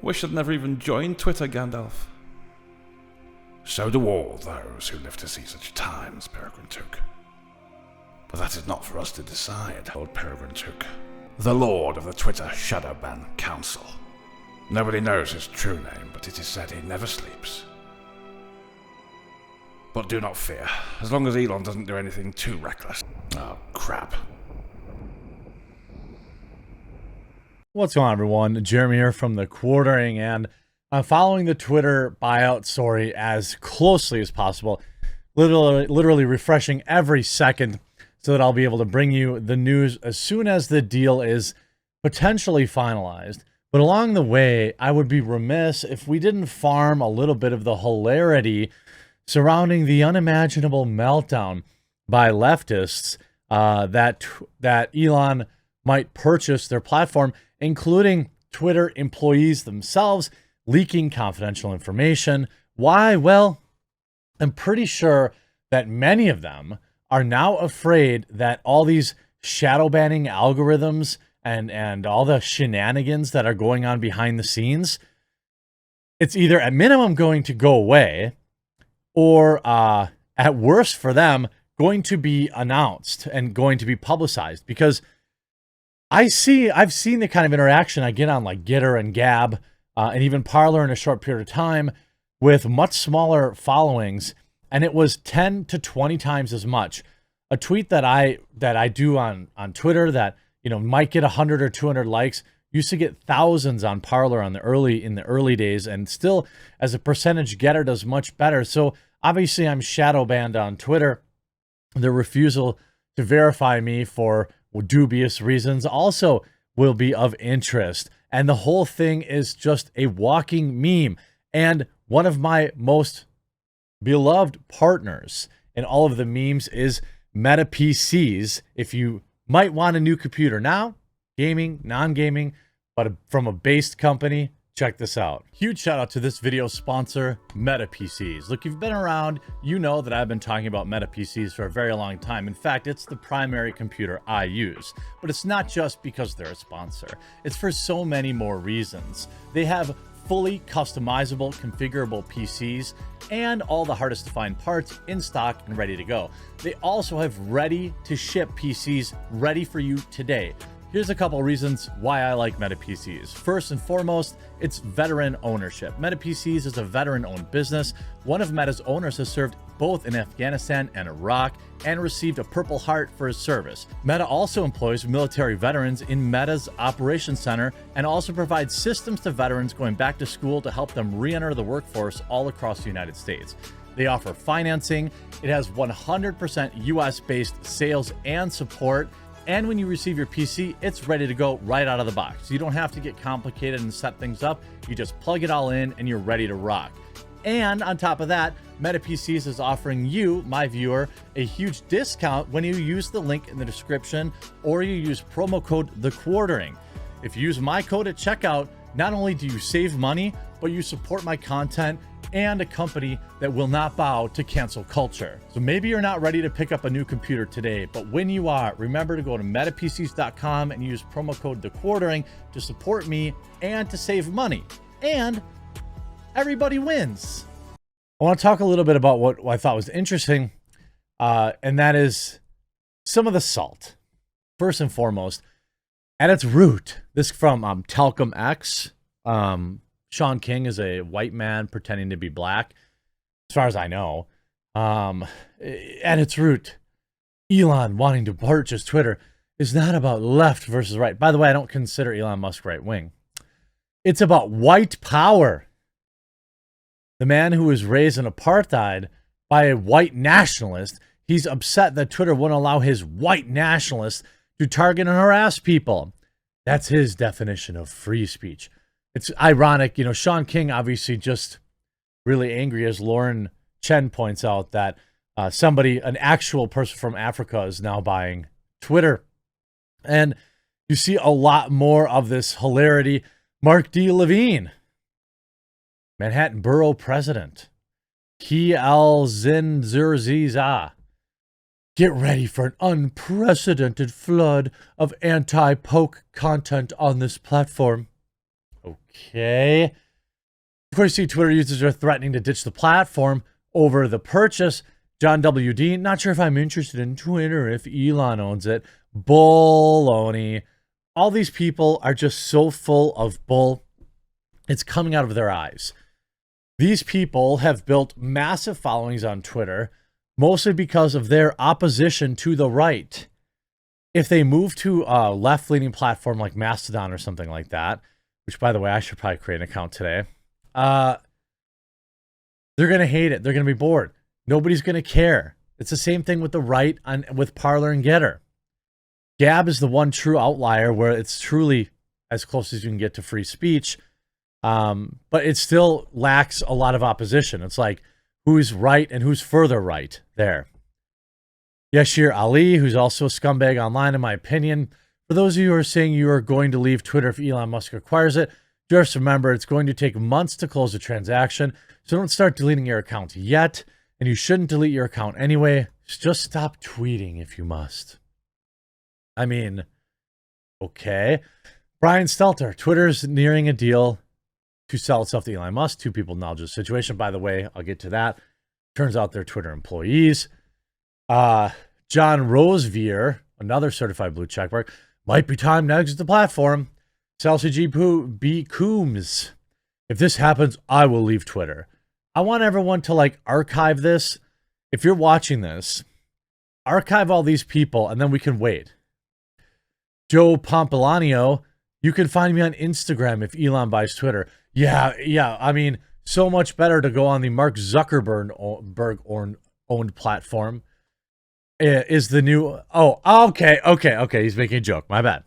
wish I'd never even joined Twitter, Gandalf. So do all those who live to see such times, Peregrine Took. But that is not for us to decide, Lord Peregrine Took, the Lord of the Twitter Shadowban Council. Nobody knows his true name, but it is said he never sleeps. But do not fear, as long as Elon doesn't do anything too reckless. Oh, crap. What's going on, everyone? Jeremy here from The Quartering, and I'm following the Twitter buyout story as closely as possible, literally refreshing every second so that I'll be able to bring you the news as soon as the deal is potentially finalized. But along the way, I would be remiss if we didn't farm a little bit of the hilarity surrounding the unimaginable meltdown by leftists that Elon might purchase their platform, including Twitter employees themselves leaking confidential information. Why? Well, I'm pretty sure that many of them are now afraid that all these shadow banning algorithms and all the shenanigans that are going on behind the scenes, it's either at minimum going to go away or at worst for them going to be announced and going to be publicized. Because I've seen the kind of interaction I get on like Getter and Gab and even Parler in a short period of time with much smaller followings, and it was 10 to 20 times as much. A tweet that I do on Twitter that, you know, might get 100 or 200 likes used to get thousands on Parler in the early days, and still as a percentage, Getter does much better. So obviously I'm shadow banned on Twitter. The refusal to verify me for dubious reasons also will be of interest. And the whole thing is just a walking meme. And one of my most beloved partners in all of the memes is Meta PCs. If you might want a new computer now, gaming, non-gaming, but from a based company, check this out. Huge shout out to this video sponsor, Meta PCs. Look, if you've been around, you know that I've been talking about Meta PCs for a very long time. In fact, it's the primary computer I use. But it's not just because they're a sponsor. It's for so many more reasons. They have fully customizable, configurable PCs and all the hardest to find parts in stock and ready to go. They also have ready to ship PCs ready for you today. Here's a couple reasons why I like Meta PCs. First and foremost, it's veteran ownership. Meta PCs is a veteran-owned business. One of Meta's owners has served both in Afghanistan and Iraq and received a Purple Heart for his service. Meta also employs military veterans in Meta's operations center and also provides systems to veterans going back to school to help them re-enter the workforce all across the United States. They offer financing. It has 100% US-based sales and support. And when you receive your PC, it's ready to go right out of the box. You don't have to get complicated and set things up. You just plug it all in and you're ready to rock. And on top of that, Meta PCs is offering you, my viewer, a huge discount when you use the link in the description or you use promo code TheQuartering. If you use my code at checkout, not only do you save money, but you support my content and a company that will not bow to cancel culture. So maybe you're not ready to pick up a new computer today, but when you are, remember to go to metapcs.com and use promo code TheQuartering to support me and to save money. And everybody wins. I want to talk a little bit about what I thought was interesting, and that is some of the salt. First and foremost, at its root, this from Talcum X. Sean King is a white man pretending to be black, as far as I know. At its root, Elon wanting to purchase Twitter is not about left versus right. By the way, I don't consider Elon Musk right-wing. It's about white power. The man who was raised in apartheid by a white nationalist, he's upset that Twitter won't allow his white nationalists to target and harass people. That's his definition of free speech. It's ironic, you know, Sean King obviously just really angry, as Lauren Chen points out, that an actual person from Africa is now buying Twitter. And you see a lot more of this hilarity. Mark D. Levine, Manhattan Borough President, Ki Al Zinzurziza. Get ready for an unprecedented flood of anti-poke content on this platform. Okay. Of course, you see Twitter users are threatening to ditch the platform over the purchase. John WD, not sure if I'm interested in Twitter if Elon owns it. Baloney. All these people are just so full of bull. It's coming out of their eyes. These people have built massive followings on Twitter, mostly because of their opposition to the right. If they move to a left-leaning platform like Mastodon or something like that, which, by the way, I should probably create an account today, they're going to hate it. They're going to be bored. Nobody's going to care. It's the same thing with the right with Parler and Getter. Gab is the one true outlier where it's truly as close as you can get to free speech, but it still lacks a lot of opposition. It's like, who's right and who's further right there? Yashir Ali, who's also a scumbag online, in my opinion. For those of you who are saying you are going to leave Twitter if Elon Musk acquires it, just remember it's going to take months to close the transaction, so don't start deleting your account yet, and you shouldn't delete your account anyway. Just stop tweeting if you must. I mean, okay. Brian Stelter, Twitter's nearing a deal to sell itself to Elon Musk. Two people acknowledge the situation. By the way, I'll get to that. Turns out they're Twitter employees. John Rosevier, another certified blue checkmark, might be time to exit the platform. Salsa B. Coombs, if this happens, I will leave Twitter. I want everyone to like archive this. If you're watching this, archive all these people and then we can wait. Joe Pompolanio, you can find me on Instagram if Elon buys Twitter. Yeah. I mean, so much better to go on the Mark Zuckerberg owned platform. Is the new... Oh, okay. He's making a joke. My bad.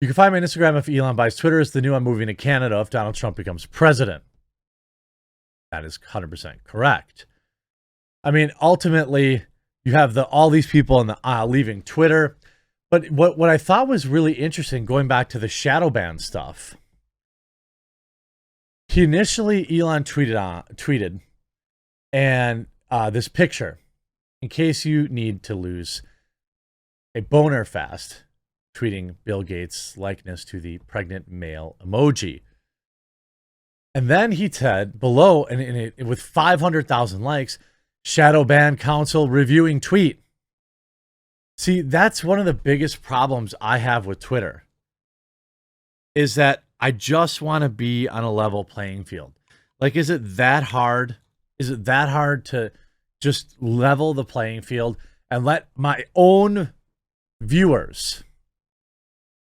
You can find me on Instagram if Elon buys Twitter. Is the new I'm moving to Canada if Donald Trump becomes president. That is 100% correct. I mean, ultimately, you have all these people in the leaving Twitter. But what I thought was really interesting, going back to the shadow ban stuff, he initially, Elon tweeted, and this picture, in case you need to lose a boner fast, tweeting Bill Gates' likeness to the pregnant male emoji. And then he said below, and with 500,000 likes, shadow ban council reviewing tweet. See, that's one of the biggest problems I have with Twitter, is that I just want to be on a level playing field. Like, is it that hard? Is it that hard to just level the playing field and let my own viewers,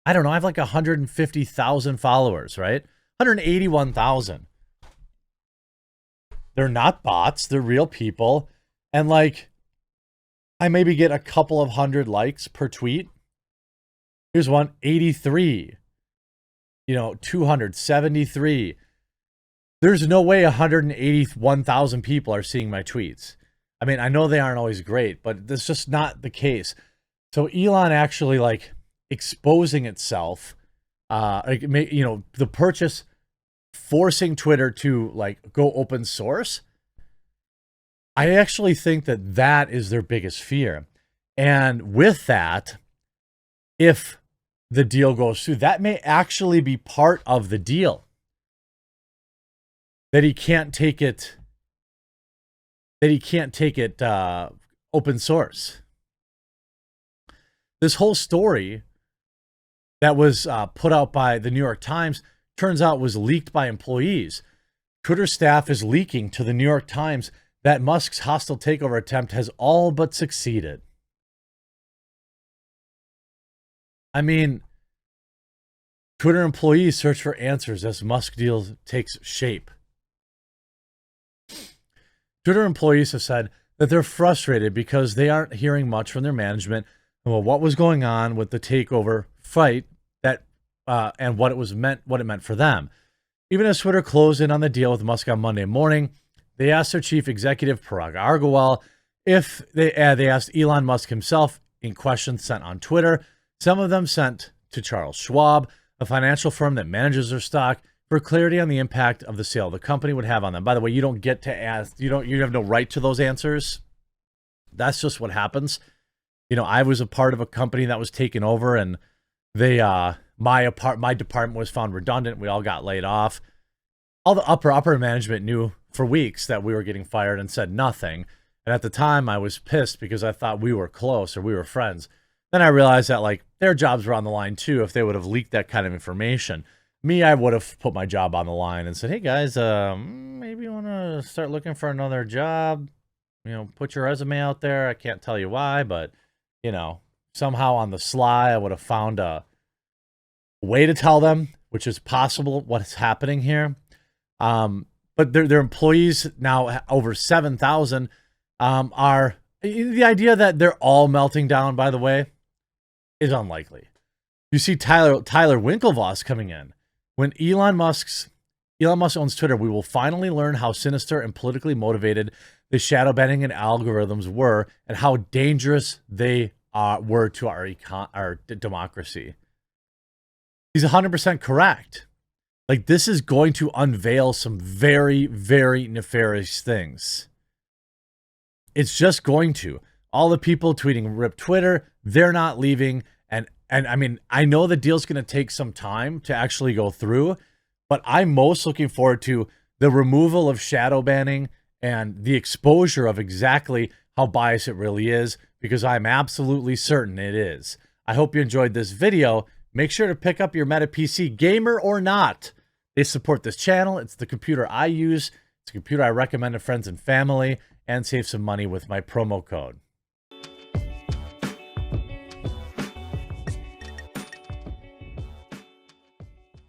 I don't know, I have like 150,000 followers, right? 181,000. They're not bots, they're real people. And like, I maybe get a couple of hundred likes per tweet. Here's one, 83. 273. There's no way 181,000 people are seeing my tweets. I mean, I know they aren't always great, but that's just not the case. So Elon actually like exposing itself, the purchase, forcing Twitter to like go open source. I actually think that is their biggest fear. And with that, if the deal goes through, that may actually be part of the deal. That he can't take it open source. This whole story that was put out by the New York Times turns out was leaked by employees. Twitter staff is leaking to the New York Times that Musk's hostile takeover attempt has all but succeeded. I mean, Twitter employees search for answers as Musk deal takes shape. Twitter employees have said that they're frustrated because they aren't hearing much from their management about what was going on with the takeover fight and what it meant for them. Even as Twitter closed in on the deal with Musk on Monday morning, they asked their chief executive Parag Agrawal if they asked Elon Musk himself in questions sent on Twitter. Some of them sent to Charles Schwab, a financial firm that manages their stock, for clarity on the impact of the sale of the company would have on them. By the way, you don't get to ask, you have no right to those answers. That's just what happens. I was a part of a company that was taken over, and they My department was found redundant. We all got laid off. All the upper management knew for weeks that we were getting fired and said nothing. And at the time, I was pissed because I thought we were close or we were friends. Then I realized that like their jobs were on the line too if they would have leaked that kind of information. Me, I would have put my job on the line and said, hey guys, maybe you want to start looking for another job. You know, put your resume out there. I can't tell you why, but, you know, somehow on the sly, I would have found a way to tell them, which is possible what's happening here. But their employees now, over 7,000, are, the idea that they're all melting down, by the way, is unlikely. You see Tyler Winklevoss coming in. When Elon Musk owns Twitter, we will finally learn how sinister and politically motivated the shadow banning and algorithms were and how dangerous they were to our democracy. He's 100% correct. Like, this is going to unveil some very, very nefarious things. It's just going to. All the people tweeting "RIP Twitter," they're not leaving. And I mean, I know the deal's going to take some time to actually go through, but I'm most looking forward to the removal of shadow banning and the exposure of exactly how biased it really is, because I'm absolutely certain it is. I hope you enjoyed this video. Make sure to pick up your Meta PC, gamer or not. They support this channel. It's the computer I use. It's a computer I recommend to friends and family, and save some money with my promo code.